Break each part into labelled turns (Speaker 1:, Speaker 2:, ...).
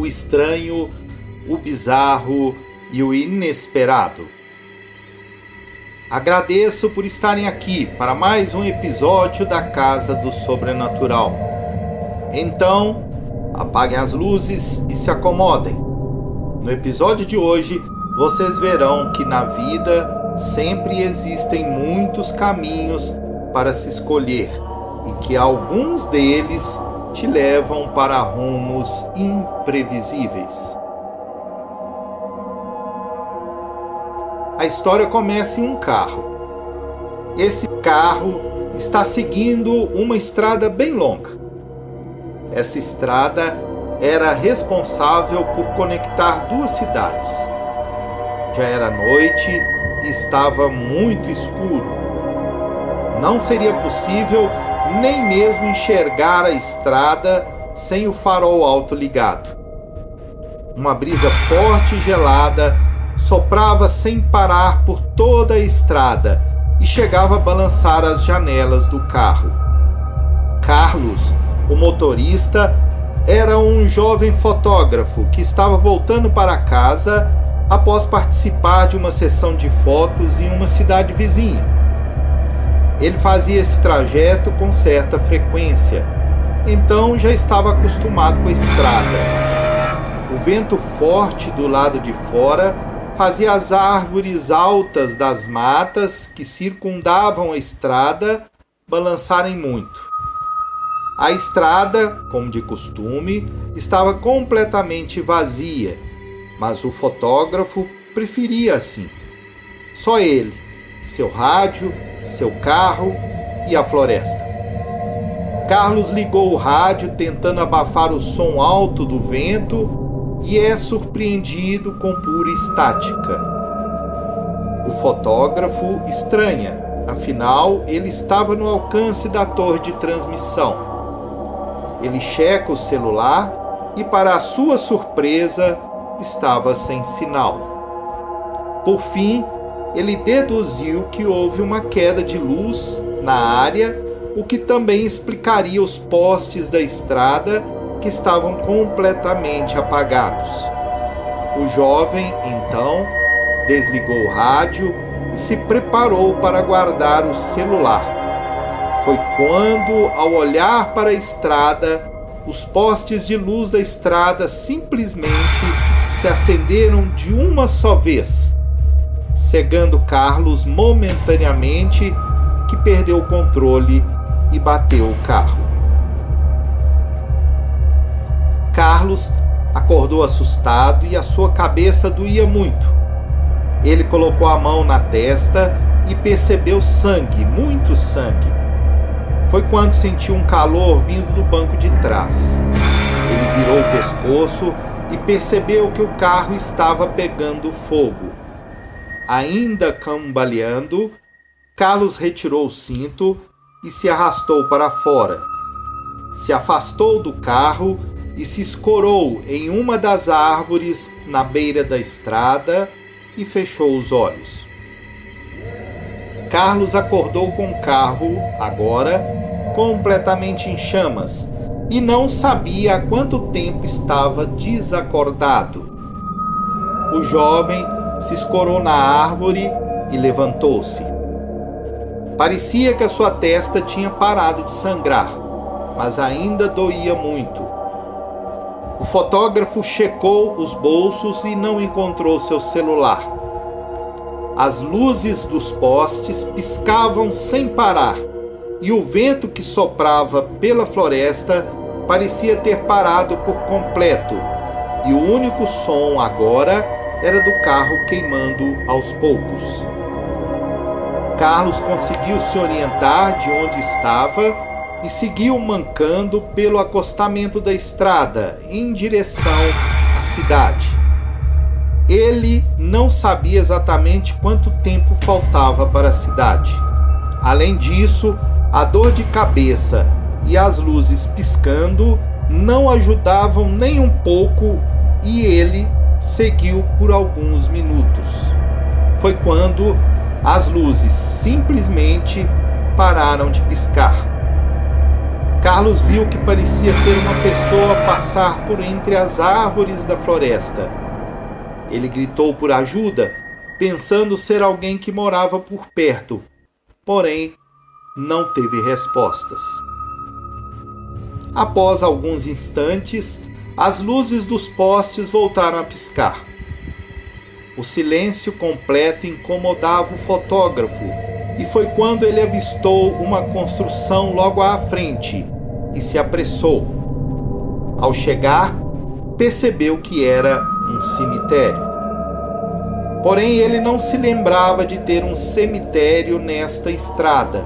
Speaker 1: o estranho, o bizarro e o inesperado. Agradeço por estarem aqui para mais um episódio da Casa do Sobrenatural. Então, apaguem as luzes e se acomodem. No episódio de hoje, vocês verão que na vida sempre existem muitos caminhos para se escolher e que alguns deles te levam para rumos imprevisíveis. A história começa em um carro. Esse carro está seguindo uma estrada bem longa. Essa estrada era responsável por conectar duas cidades. Já era noite e estava muito escuro. Não seria possível nem mesmo enxergar a estrada sem o farol alto ligado. Uma brisa forte e gelada soprava sem parar por toda a estrada e chegava a balançar as janelas do carro. Carlos, o motorista, era um jovem fotógrafo que estava voltando para casa após participar de uma sessão de fotos em uma cidade vizinha. Ele fazia esse trajeto com certa frequência, então já estava acostumado com a estrada. O vento forte do lado de fora fazia as árvores altas das matas que circundavam a estrada balançarem muito. A estrada, como de costume, estava completamente vazia, mas o fotógrafo preferia assim. Só ele, seu rádio, seu carro e a floresta. Carlos ligou o rádio tentando abafar o som alto do vento e é surpreendido com pura estática. O fotógrafo estranha, afinal ele estava no alcance da torre de transmissão. Ele checa o celular e, para a sua surpresa, estava sem sinal. Por fim, ele deduziu que houve uma queda de luz na área, o que também explicaria os postes da estrada que estavam completamente apagados. O jovem, então, desligou o rádio e se preparou para guardar o celular. Foi quando, ao olhar para a estrada, os postes de luz da estrada simplesmente se acenderam de uma só vez, cegando Carlos momentaneamente, que perdeu o controle e bateu o carro. Carlos acordou assustado e a sua cabeça doía muito. Ele colocou a mão na testa e percebeu sangue, muito sangue. Foi quando sentiu um calor vindo do banco de trás. Ele virou o pescoço e percebeu que o carro estava pegando fogo. Ainda cambaleando, Carlos retirou o cinto e se arrastou para fora. Se afastou do carro e se escorou em uma das árvores na beira da estrada e fechou os olhos. Carlos acordou com o carro, agora, completamente em chamas, e não sabia há quanto tempo estava desacordado. O jovem se escorou na árvore e levantou-se. Parecia que a sua testa tinha parado de sangrar, mas ainda doía muito. O fotógrafo checou os bolsos e não encontrou seu celular. As luzes dos postes piscavam sem parar, e o vento que soprava pela floresta parecia ter parado por completo, e o único som agora era do carro queimando aos poucos. Carlos conseguiu se orientar de onde estava e seguiu mancando pelo acostamento da estrada em direção à cidade. Ele não sabia exatamente quanto tempo faltava para a cidade. Além disso, a dor de cabeça e as luzes piscando não ajudavam nem um pouco e ele seguiu por alguns minutos. Foi quando as luzes simplesmente pararam de piscar. Carlos viu que parecia ser uma pessoa passar por entre as árvores da floresta. Ele gritou por ajuda, pensando ser alguém que morava por perto, porém não teve respostas. Após alguns instantes, as luzes dos postes voltaram a piscar. O silêncio completo incomodava o fotógrafo, e foi quando ele avistou uma construção logo à frente e se apressou. Ao chegar, percebeu que era um cemitério. Porém, ele não se lembrava de ter um cemitério nesta estrada.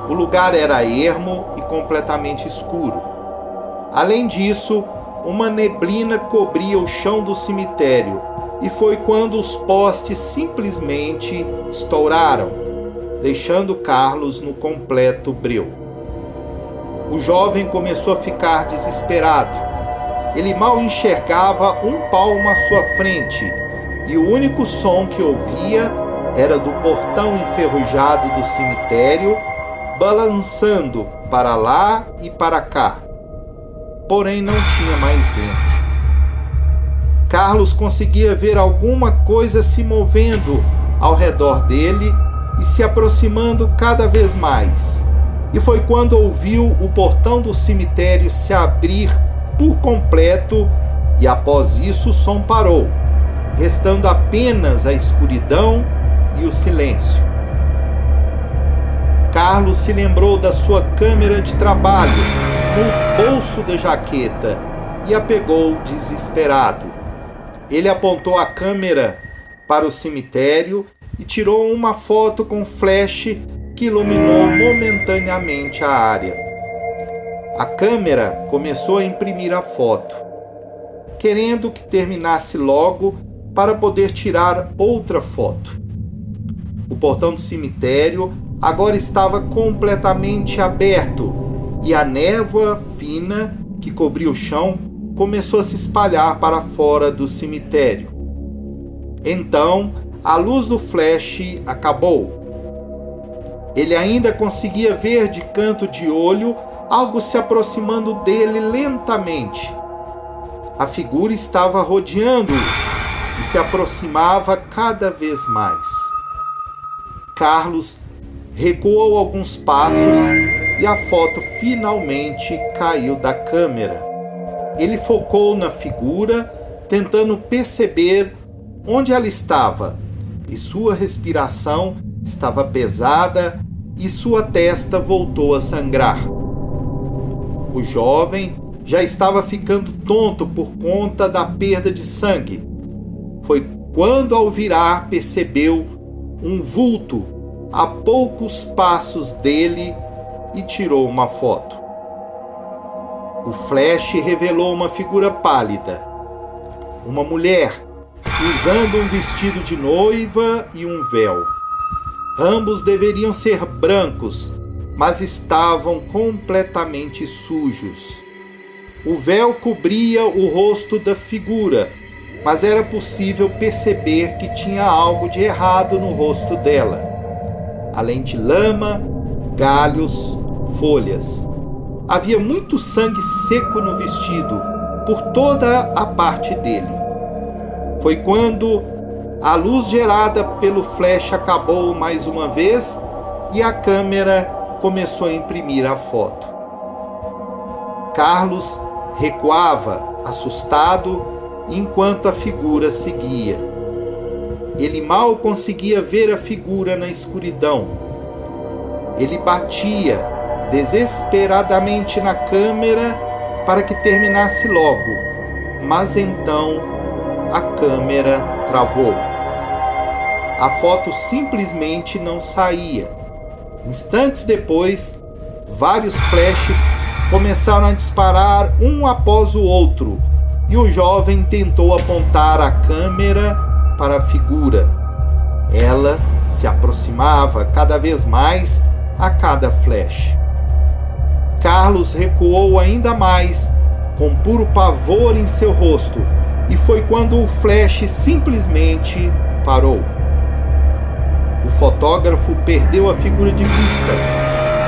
Speaker 1: O lugar era ermo e completamente escuro. Além disso, uma neblina cobria o chão do cemitério, e foi quando os postes simplesmente estouraram, deixando Carlos no completo breu. O jovem começou a ficar desesperado. Ele mal enxergava um palmo à sua frente, e o único som que ouvia era do portão enferrujado do cemitério, balançando para lá e para cá. Porém, não tinha mais vento. Carlos conseguia ver alguma coisa se movendo ao redor dele e se aproximando cada vez mais. E foi quando ouviu o portão do cemitério se abrir por completo, e após isso o som parou, restando apenas a escuridão e o silêncio. Carlos se lembrou da sua câmera de trabalho no bolso da jaqueta e a pegou desesperado. Ele apontou a câmera para o cemitério e tirou uma foto com flash que iluminou momentaneamente a área. A câmera começou a imprimir a foto, querendo que terminasse logo para poder tirar outra foto. O portão do cemitério agora estava completamente aberto e a névoa fina que cobria o chão começou a se espalhar para fora do cemitério. Então, a luz do flash acabou. Ele ainda conseguia ver de canto de olho algo se aproximando dele lentamente. A figura estava rodeando-o e se aproximava cada vez mais. Carlos recuou alguns passos e a foto finalmente caiu da câmera. Ele focou na figura, tentando perceber onde ela estava, e sua respiração estava pesada e sua testa voltou a sangrar. O jovem já estava ficando tonto por conta da perda de sangue. Foi quando, ao virar, percebeu um vulto a poucos passos dele e tirou uma foto. O flash revelou uma figura pálida, uma mulher, usando um vestido de noiva e um véu. Ambos deveriam ser brancos, mas estavam completamente sujos. O véu cobria o rosto da figura, mas era possível perceber que tinha algo de errado no rosto dela, além de lama, galhos, folhas. Havia muito sangue seco no vestido, por toda a parte dele. Foi quando a luz gerada pelo flash acabou mais uma vez e a câmera começou a imprimir a foto. Carlos recuava, assustado, enquanto a figura seguia. Ele mal conseguia ver a figura na escuridão. Ele batia desesperadamente na câmera para que terminasse logo, mas então a câmera travou. A foto simplesmente não saía. Instantes depois, vários flashes começaram a disparar um após o outro, e o jovem tentou apontar a câmera para a figura. Ela se aproximava cada vez mais a cada flash. Carlos recuou ainda mais, com puro pavor em seu rosto, e foi quando o flash simplesmente parou. O fotógrafo perdeu a figura de vista,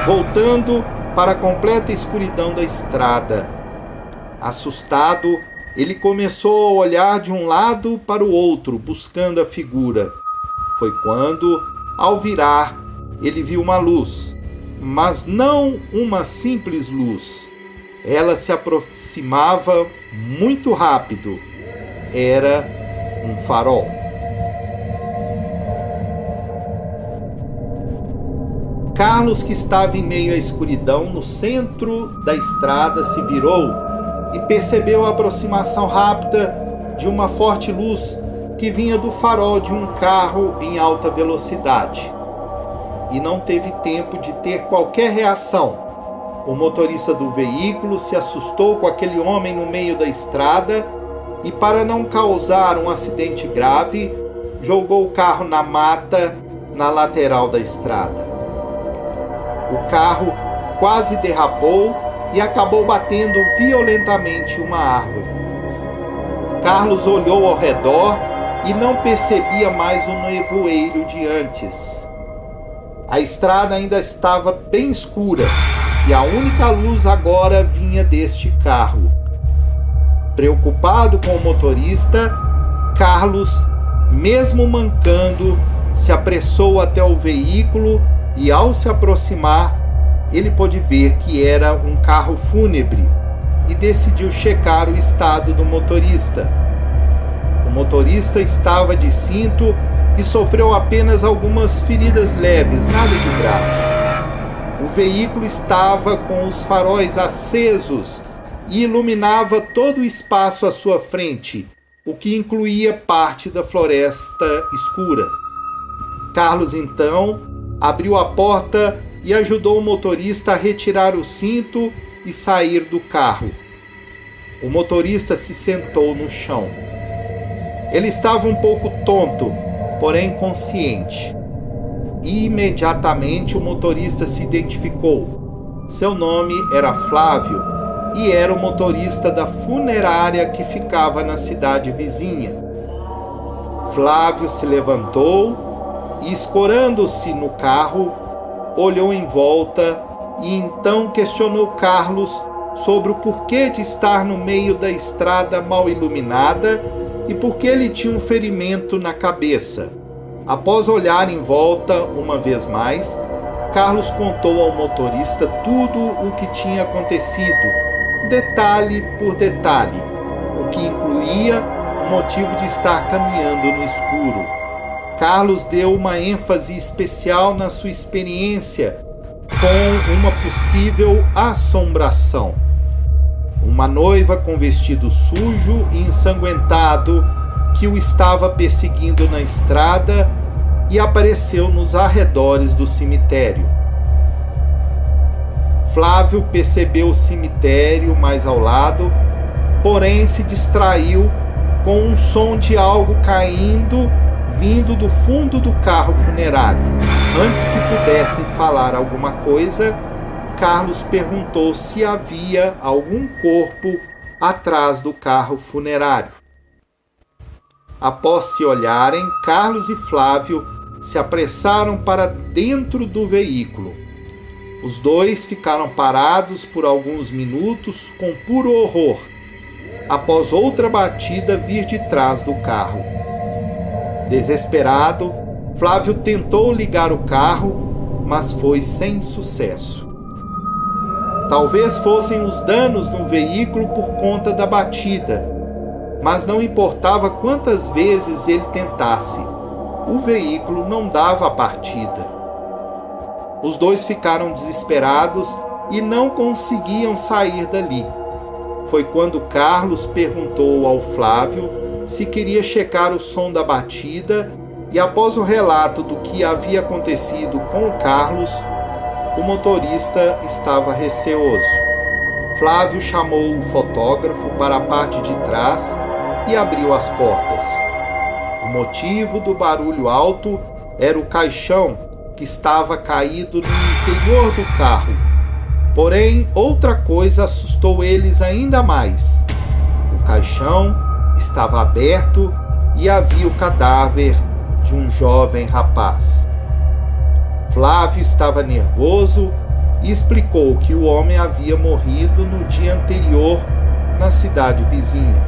Speaker 1: voltando para a completa escuridão da estrada. Assustado, ele começou a olhar de um lado para o outro, buscando a figura. Foi quando, ao virar, ele viu uma luz, mas não uma simples luz. Ela se aproximava muito rápido. Era um farol. Carlos, que estava em meio à escuridão no centro da estrada, se virou e percebeu a aproximação rápida de uma forte luz que vinha do farol de um carro em alta velocidade. E não teve tempo de ter qualquer reação. O motorista do veículo se assustou com aquele homem no meio da estrada e, para não causar um acidente grave, jogou o carro na mata na lateral da estrada. O carro quase derrapou e acabou batendo violentamente uma árvore. Carlos olhou ao redor e não percebia mais o nevoeiro de antes. A estrada ainda estava bem escura e a única luz agora vinha deste carro. Preocupado com o motorista, Carlos, mesmo mancando, se apressou até o veículo e, ao se aproximar, ele pôde ver que era um carro fúnebre e decidiu checar o estado do motorista. O motorista estava de cinto e sofreu apenas algumas feridas leves, nada de grave. O veículo estava com os faróis acesos e iluminava todo o espaço à sua frente, o que incluía parte da floresta escura. Carlos, então, abriu a porta e ajudou o motorista a retirar o cinto e sair do carro. O motorista se sentou no chão. Ele estava um pouco tonto, porém consciente. Imediatamente o motorista se identificou. Seu nome era Flávio e era o motorista da funerária que ficava na cidade vizinha. Flávio se levantou e, escorando-se no carro, olhou em volta e então questionou Carlos sobre o porquê de estar no meio da estrada mal iluminada e por que ele tinha um ferimento na cabeça. Após olhar em volta uma vez mais, Carlos contou ao motorista tudo o que tinha acontecido, detalhe por detalhe, o que incluía o motivo de estar caminhando no escuro. Carlos deu uma ênfase especial na sua experiência com uma possível assombração. Uma noiva com vestido sujo e ensanguentado que o estava perseguindo na estrada e apareceu nos arredores do cemitério. Flávio percebeu o cemitério mais ao lado, porém se distraiu com um som de algo caindo vindo do fundo do carro funerário. Antes que pudessem falar alguma coisa, Carlos perguntou se havia algum corpo atrás do carro funerário. Após se olharem, Carlos e Flávio se apressaram para dentro do veículo. Os dois ficaram parados por alguns minutos com puro horror, após outra batida vir de trás do carro. Desesperado, Flávio tentou ligar o carro, mas foi sem sucesso. Talvez fossem os danos no veículo por conta da batida, mas não importava quantas vezes ele tentasse, o veículo não dava a partida. Os dois ficaram desesperados e não conseguiam sair dali. Foi quando Carlos perguntou ao Flávio se queria checar o som da batida e, após o relato do que havia acontecido com o Carlos, o motorista estava receoso. Flávio chamou o fotógrafo para a parte de trás e abriu as portas. O motivo do barulho alto era o caixão que estava caído no interior do carro. Porém, outra coisa assustou eles ainda mais. O caixão estava aberto e havia o cadáver de um jovem rapaz. Flávio estava nervoso e explicou que o homem havia morrido no dia anterior na cidade vizinha.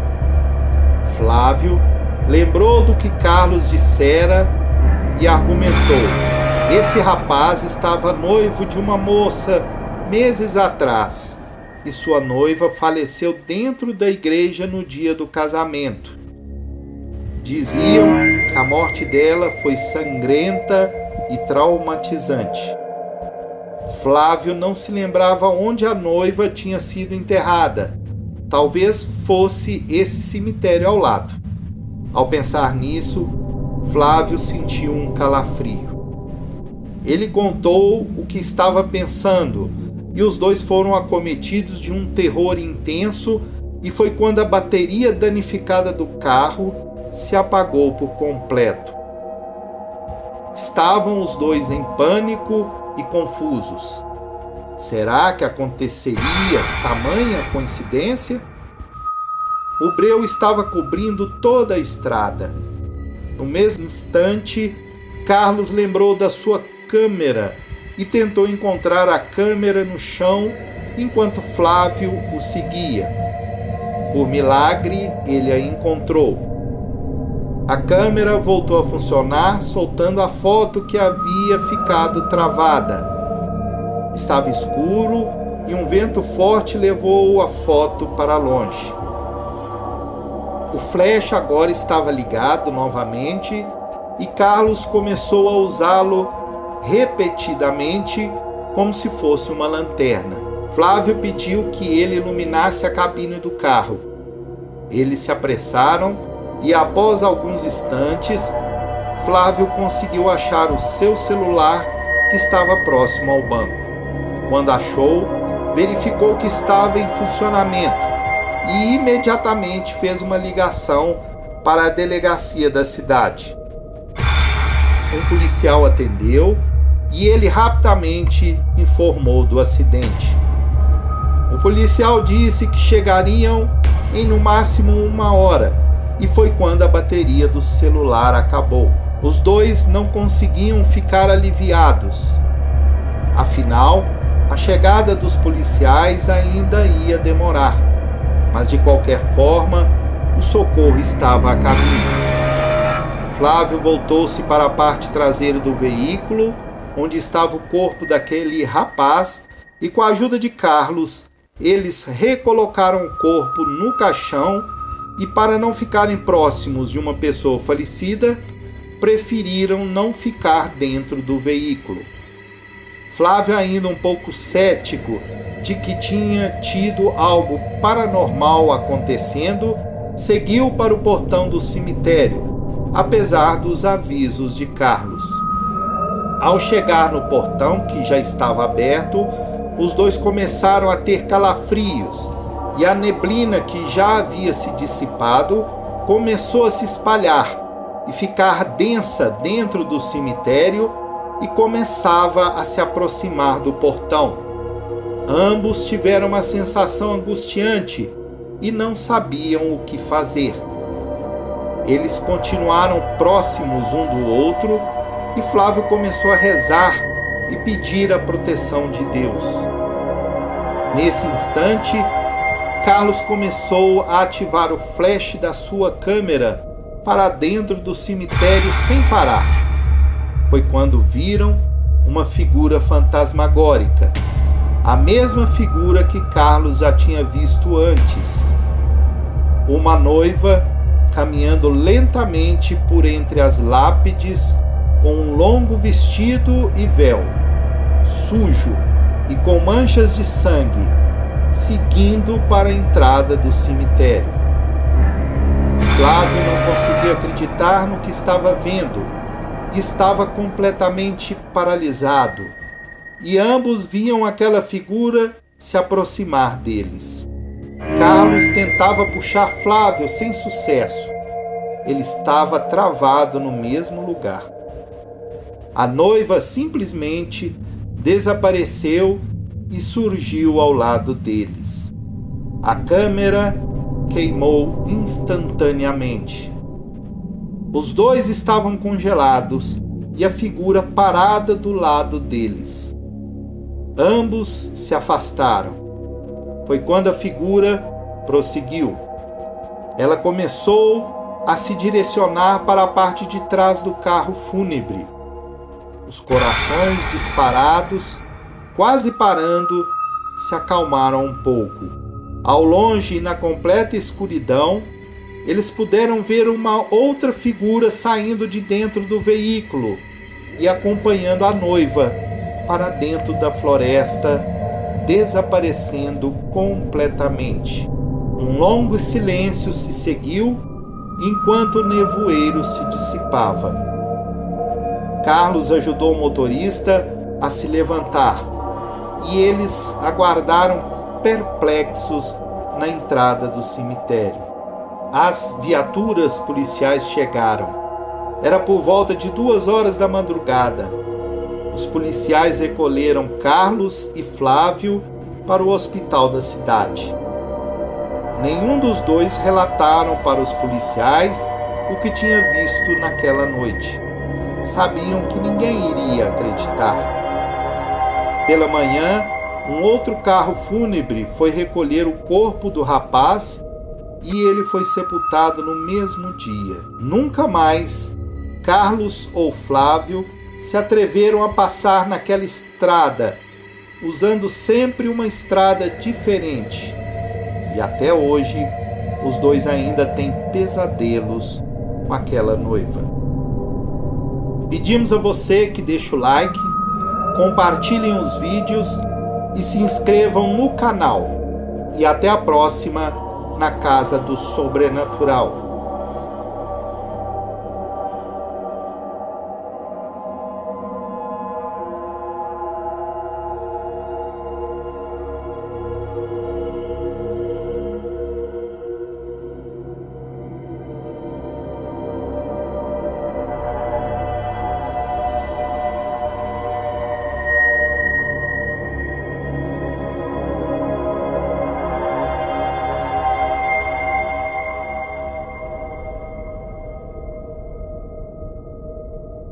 Speaker 1: Flávio lembrou do que Carlos dissera e argumentou: esse rapaz estava noivo de uma moça meses atrás e sua noiva faleceu dentro da igreja no dia do casamento. Diziam que a morte dela foi sangrenta e traumatizante. Flávio não se lembrava onde a noiva tinha sido enterrada. Talvez fosse esse cemitério ao lado. Ao pensar nisso, Flávio sentiu um calafrio. Ele contou o que estava pensando e os dois foram acometidos de um terror intenso, e foi quando a bateria danificada do carro se apagou por completo. Estavam os dois em pânico e confusos. Será que aconteceria tamanha coincidência? O breu estava cobrindo toda a estrada. No mesmo instante, Carlos lembrou da sua câmera e tentou encontrar a câmera no chão enquanto Flávio o seguia. Por milagre, ele a encontrou. A câmera voltou a funcionar, soltando a foto que havia ficado travada. Estava escuro e um vento forte levou a foto para longe. O flash agora estava ligado novamente e Carlos começou a usá-lo repetidamente como se fosse uma lanterna. Flávio pediu que ele iluminasse a cabine do carro. Eles se apressaram e, após alguns instantes, Flávio conseguiu achar o seu celular que estava próximo ao banco. Quando achou, verificou que estava em funcionamento e imediatamente fez uma ligação para a delegacia da cidade. Um policial atendeu e ele rapidamente informou do acidente. O policial disse que chegariam em no máximo 1 hora, e foi quando a bateria do celular acabou. Os dois não conseguiam ficar aliviados. Afinal, a chegada dos policiais ainda ia demorar, mas de qualquer forma, o socorro estava a caminho. Flávio voltou-se para a parte traseira do veículo, onde estava o corpo daquele rapaz, e com a ajuda de Carlos, eles recolocaram o corpo no caixão e, para não ficarem próximos de uma pessoa falecida, preferiram não ficar dentro do veículo. Flávio, ainda um pouco cético de que tinha tido algo paranormal acontecendo, seguiu para o portão do cemitério, apesar dos avisos de Carlos. Ao chegar no portão, que já estava aberto, os dois começaram a ter calafrios e a neblina, que já havia se dissipado, começou a se espalhar e ficar densa dentro do cemitério e começava a se aproximar do portão. Ambos tiveram uma sensação angustiante e não sabiam o que fazer. Eles continuaram próximos um do outro e Flávio começou a rezar e pedir a proteção de Deus. Nesse instante, Carlos começou a ativar o flash da sua câmera para dentro do cemitério sem parar. Foi quando viram uma figura fantasmagórica, a mesma figura que Carlos já tinha visto antes. Uma noiva caminhando lentamente por entre as lápides, com um longo vestido e véu, sujo e com manchas de sangue, seguindo para a entrada do cemitério. Flávio não conseguia acreditar no que estava vendo e estava completamente paralisado, e ambos viam aquela figura se aproximar deles. Carlos tentava puxar Flávio sem sucesso. Ele estava travado no mesmo lugar. A noiva simplesmente desapareceu e surgiu ao lado deles. A câmera queimou instantaneamente. Os dois estavam congelados e a figura parada do lado deles. Ambos se afastaram. Foi quando a figura prosseguiu. Ela começou a se direcionar para a parte de trás do carro fúnebre. Os corações disparados, quase parando, se acalmaram um pouco. Ao longe e na completa escuridão, eles puderam ver uma outra figura saindo de dentro do veículo e acompanhando a noiva para dentro da floresta, desaparecendo completamente. Um longo silêncio se seguiu enquanto o nevoeiro se dissipava. Carlos ajudou o motorista a se levantar e eles aguardaram perplexos na entrada do cemitério. As viaturas policiais chegaram. Era por volta de 2 horas da madrugada. Os policiais recolheram Carlos e Flávio para o hospital da cidade. Nenhum dos dois relataram para os policiais o que tinha visto naquela noite. Sabiam que ninguém iria acreditar. Pela manhã, um outro carro fúnebre foi recolher o corpo do rapaz e ele foi sepultado no mesmo dia. Nunca mais Carlos ou Flávio se atreveram a passar naquela estrada, usando sempre uma estrada diferente. E até hoje, os dois ainda têm pesadelos com aquela noiva. Pedimos a você que deixe o like, compartilhem os vídeos e se inscrevam no canal. E até a próxima na Casa do Sobrenatural.